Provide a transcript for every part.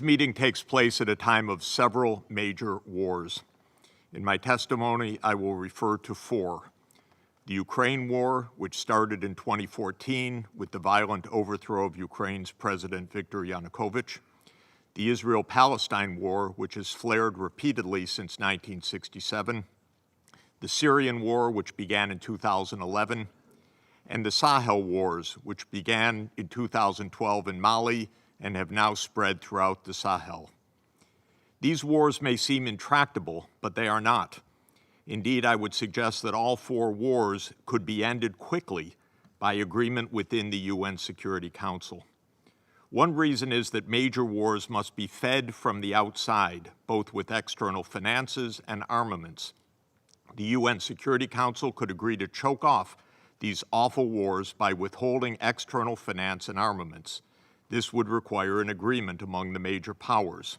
Today's meeting takes place at a time of several major wars. In my testimony, I will refer to four. The Ukraine War, which started in 2014 with the violent overthrow of Ukraine's President Viktor Yanukovych. The Israel-Palestine War, which has flared repeatedly since 1967. The Syrian War, which began in 2011. And the Sahel Wars, which began in 2012 in Mali and have now spread throughout the Sahel. These wars may seem intractable, but they are not. Indeed, I would suggest that all four wars could be ended quickly by agreement within the UN Security Council. One reason is that major wars must be fed from the outside, both with external finances and armaments. The UN Security Council could agree to choke off these awful wars by withholding external finance and armaments. This would require an agreement among the major powers.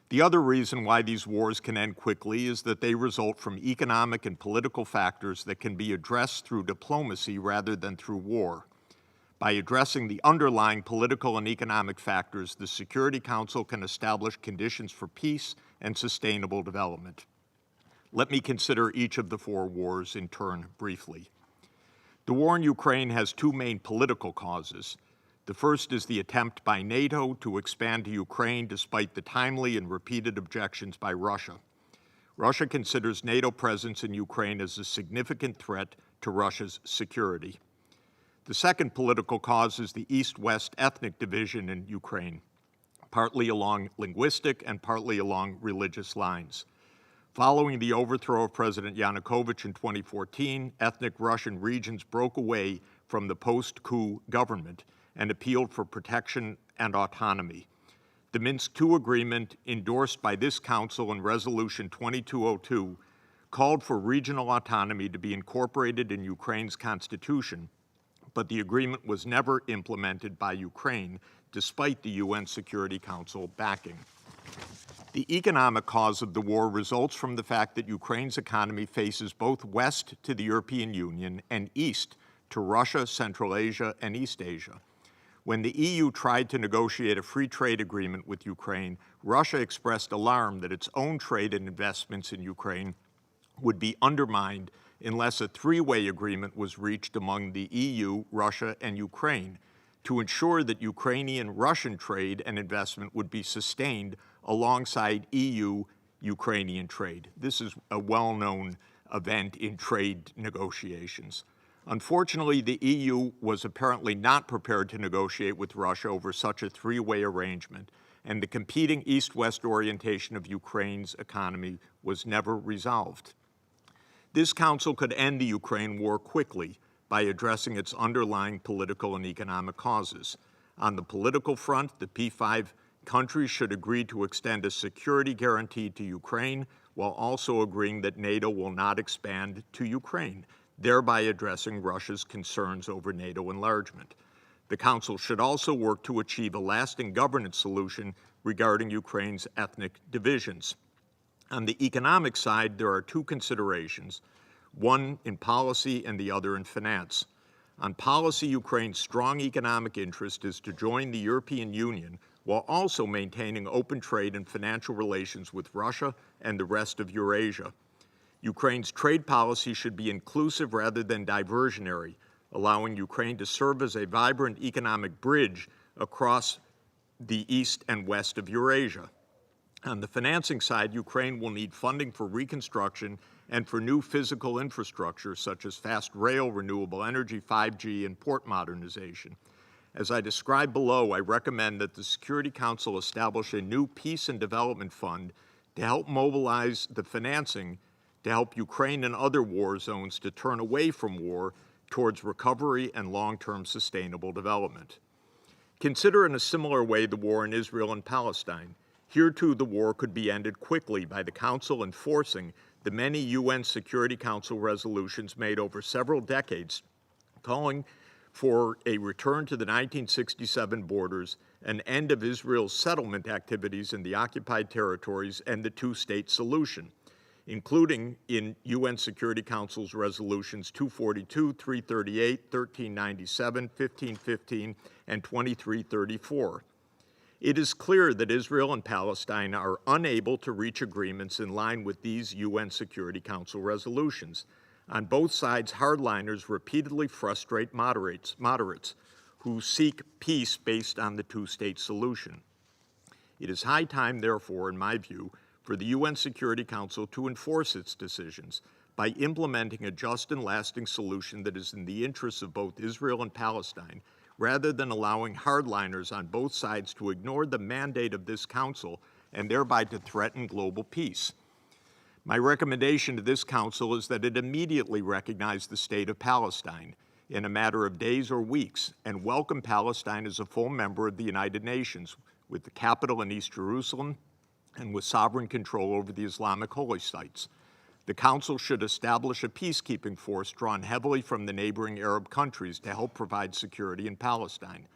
The other reason why these wars can end quickly is that they result from economic and political factors that can be addressed through diplomacy rather than through war. By addressing the underlying political and economic factors, the Security Council can establish conditions for peace and sustainable development. Let me consider each of the four wars in turn briefly. The war in Ukraine has two main political causes. The first is the attempt by NATO to expand to Ukraine despite the timely and repeated objections by Russia. Russia considers NATO presence in Ukraine as a significant threat to Russia's security. The second political cause is the East-West ethnic division in Ukraine, partly along linguistic and partly along religious lines. Following the overthrow of President Yanukovych in 2014, ethnic Russian regions broke away from the post-coup government and appealed for protection and autonomy. The Minsk II agreement, endorsed by this Council in Resolution 2202, called for regional autonomy to be incorporated in Ukraine's constitution, but the agreement was never implemented by Ukraine, despite the UN Security Council backing. The economic cause of the war results from the fact that Ukraine's economy faces both west to the European Union and east to Russia, Central Asia, and East Asia. When the EU tried to negotiate a free trade agreement with Ukraine, Russia expressed alarm that its own trade and investments in Ukraine would be undermined unless a three-way agreement was reached among the EU, Russia, and Ukraine to ensure that Ukrainian-Russian trade and investment would be sustained alongside EU-Ukrainian trade. This is a well-known event in trade negotiations. Unfortunately, the EU was apparently not prepared to negotiate with Russia over such a three-way arrangement, and the competing East-West orientation of Ukraine's economy was never resolved. This Council could end the Ukraine war quickly by addressing its underlying political and economic causes. On the political front, the P5 countries should agree to extend a security guarantee to Ukraine while also agreeing that NATO will not expand to Ukraine, thereby addressing Russia's concerns over NATO enlargement. The Council should also work to achieve a lasting governance solution regarding Ukraine's ethnic divisions. On the economic side, there are two considerations, one in policy and the other in finance. On policy, Ukraine's strong economic interest is to join the European Union while also maintaining open trade and financial relations with Russia and the rest of Eurasia. Ukraine's trade policy should be inclusive rather than diversionary, allowing Ukraine to serve as a vibrant economic bridge across the east and west of Eurasia. On the financing side, Ukraine will need funding for reconstruction and for new physical infrastructure such as fast rail, renewable energy, 5G, and port modernization. As I described below, I recommend that the Security Council establish a new peace and development fund to help mobilize the financing to help Ukraine and other war zones to turn away from war towards recovery and long-term sustainable development. Consider in a similar way the war in Israel and Palestine. Here, too, the war could be ended quickly by the Council enforcing the many UN Security Council resolutions made over several decades calling for a return to the 1967 borders, an end of Israel's settlement activities in the occupied territories, and the two-state solution, including in UN Security Council's resolutions 242, 338, 1397, 1515, and 2334. It is clear that Israel and Palestine are unable to reach agreements in line with these UN Security Council resolutions. On both sides, hardliners repeatedly frustrate moderates who seek peace based on the two-state solution. It is high time, therefore, in my view, for the UN Security Council to enforce its decisions by implementing a just and lasting solution that is in the interests of both Israel and Palestine, rather than allowing hardliners on both sides to ignore the mandate of this council and thereby to threaten global peace. My recommendation to this council is that it immediately recognize the state of Palestine in a matter of days or weeks and welcome Palestine as a full member of the United Nations with the capital in East Jerusalem and with sovereign control over the Islamic holy sites. The Council should establish a peacekeeping force drawn heavily from the neighboring Arab countries to help provide security in Palestine.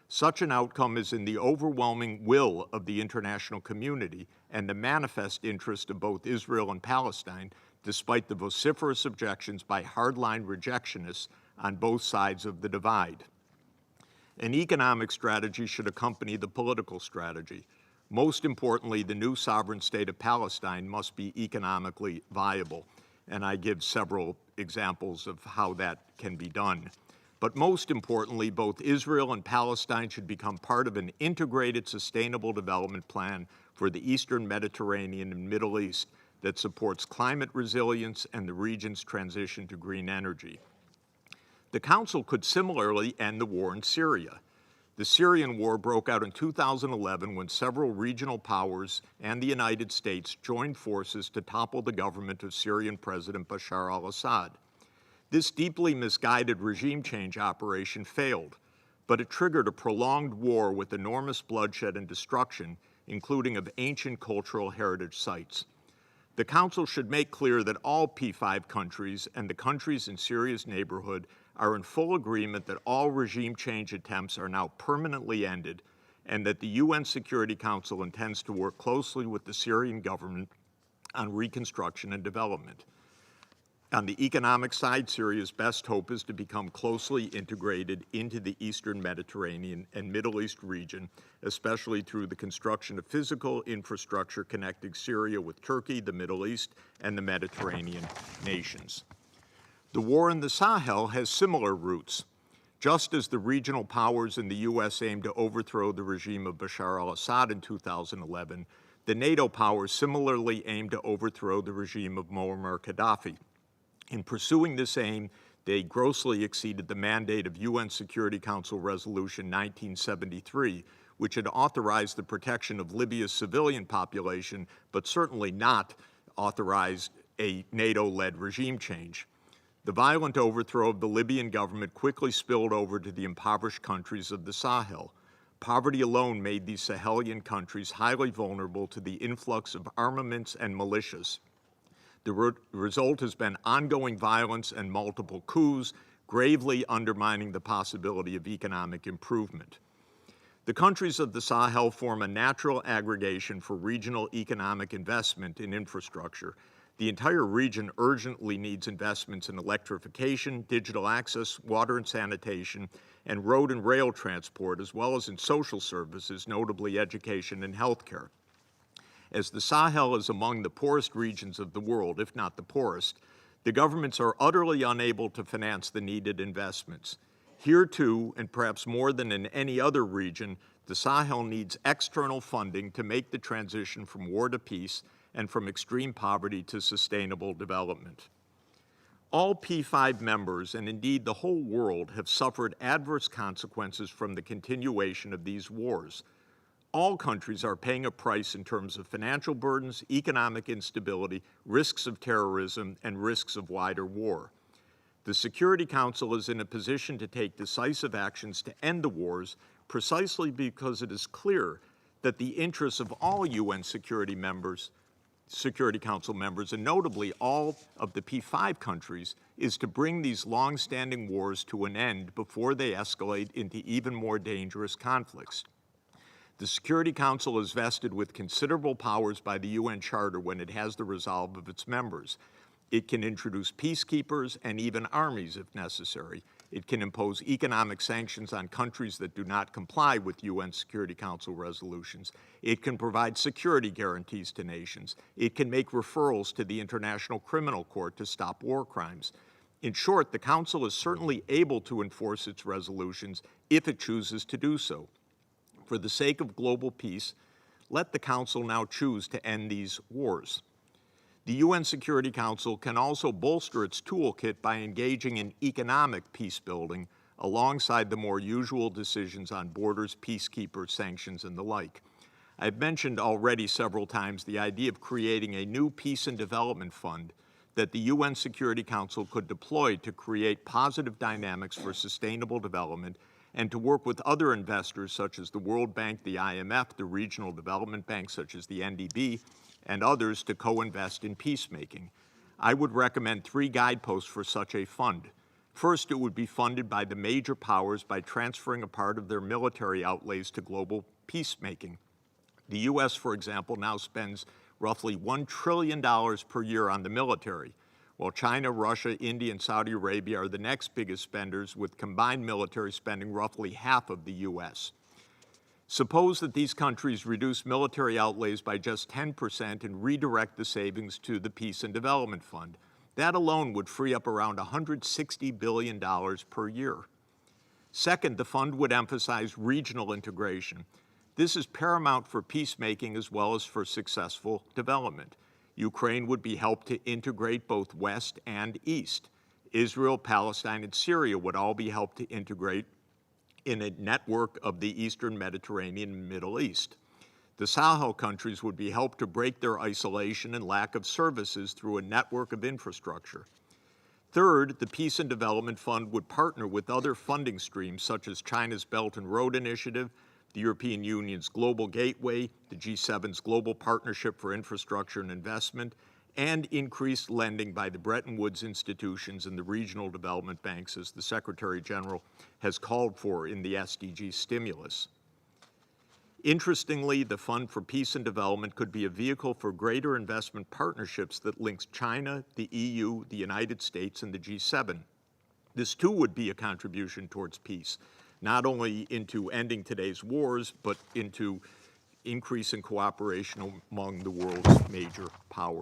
Such an outcome is in the overwhelming will of the international community and the manifest interest of both Israel and Palestine, despite the vociferous objections by hardline rejectionists on both sides of the divide. An economic strategy should accompany the political strategy. Most importantly, the new sovereign state of Palestine must be economically viable, and I give several examples of how that can be done. But most importantly, both Israel and Palestine should become part of an integrated sustainable development plan for the Eastern Mediterranean and Middle East that supports climate resilience and the region's transition to green energy. The Council could similarly end the war in Syria. The Syrian war broke out in 2011 when several regional powers and the United States joined forces to topple the government of Syrian President Bashar al-Assad. This deeply misguided regime change operation failed, but it triggered a prolonged war with enormous bloodshed and destruction, including of ancient cultural heritage sites. The Council should make clear that all P5 countries and the countries in Syria's neighborhood are in full agreement that all regime change attempts are now permanently ended and that the UN Security Council intends to work closely with the Syrian government on reconstruction and development. On the economic side, Syria's best hope is to become closely integrated into the Eastern Mediterranean and Middle East region, especially through the construction of physical infrastructure connecting Syria with Turkey, the Middle East, and the Mediterranean nations. The war in the Sahel has similar roots. Just as the regional powers in the U.S. aimed to overthrow the regime of Bashar al-Assad in 2011, the NATO powers similarly aimed to overthrow the regime of Muammar Gaddafi. In pursuing this aim, they grossly exceeded the mandate of UN Security Council Resolution 1973, which had authorized the protection of Libya's civilian population, but certainly not authorized a NATO-led regime change. The violent overthrow of the Libyan government quickly spilled over to the impoverished countries of the Sahel. Poverty alone made these Sahelian countries highly vulnerable to the influx of armaments and militias. The result has been ongoing violence and multiple coups, gravely undermining the possibility of economic improvement. The countries of the Sahel form a natural aggregation for regional economic investment in infrastructure. The entire region urgently needs investments in electrification, digital access, water and sanitation, and road and rail transport, as well as in social services, notably education and healthcare. As the Sahel is among the poorest regions of the world, if not the poorest, the governments are utterly unable to finance the needed investments. Here too, and perhaps more than in any other region, the Sahel needs external funding to make the transition from war to peace and from extreme poverty to sustainable development. All P5 members, and indeed the whole world, have suffered adverse consequences from the continuation of these wars. All countries are paying a price in terms of financial burdens, economic instability, risks of terrorism, and risks of wider war. The Security Council is in a position to take decisive actions to end the wars precisely because it is clear that the interests of all UN Security Council members, and notably all of the P5 countries, is to bring these long-standing wars to an end before they escalate into even more dangerous conflicts. The Security Council is vested with considerable powers by the UN Charter when it has the resolve of its members. It can introduce peacekeepers and even armies if necessary. It can impose economic sanctions on countries that do not comply with UN Security Council resolutions. It can provide security guarantees to nations. It can make referrals to the International Criminal Court to stop war crimes. In short, the Council is certainly able to enforce its resolutions if it chooses to do so. For the sake of global peace, let the Council now choose to end these wars. The UN Security Council can also bolster its toolkit by engaging in economic peace building alongside the more usual decisions on borders, peacekeepers, sanctions, and the like. I've mentioned already several times the idea of creating a new peace and development fund that the UN Security Council could deploy to create positive dynamics for sustainable development and to work with other investors such as the World Bank, the IMF, the regional development banks such as the NDB, and others to co-invest in peacemaking. I would recommend 3 guideposts for such a fund. First, it would be funded by the major powers by transferring a part of their military outlays to global peacemaking. The U.S., for example, now spends roughly $1 trillion per year on the military, while China, Russia, India, and Saudi Arabia are the next biggest spenders, with combined military spending roughly half of the U.S. Suppose that these countries reduce military outlays by just 10% and redirect the savings to the Peace and Development Fund. That alone would free up around $160 billion per year. Second, the fund would emphasize regional integration. This is paramount for peacemaking as well as for successful development. Ukraine would be helped to integrate both West and East. Israel, Palestine, and Syria would all be helped to integrate in a network of the Eastern Mediterranean and Middle East. The Sahel countries would be helped to break their isolation and lack of services through a network of infrastructure. Third, the Peace and Development Fund would partner with other funding streams such as China's Belt and Road Initiative, the European Union's Global Gateway, the G7's Global Partnership for Infrastructure and Investment, and increased lending by the Bretton Woods institutions and the regional development banks, as the Secretary General has called for in the SDG stimulus. Interestingly, the Fund for Peace and Development could be a vehicle for greater investment partnerships that links China, the EU, the United States, and the G7. This too would be a contribution towards peace, not only into ending today's wars, but into increasing cooperation among the world's major powers.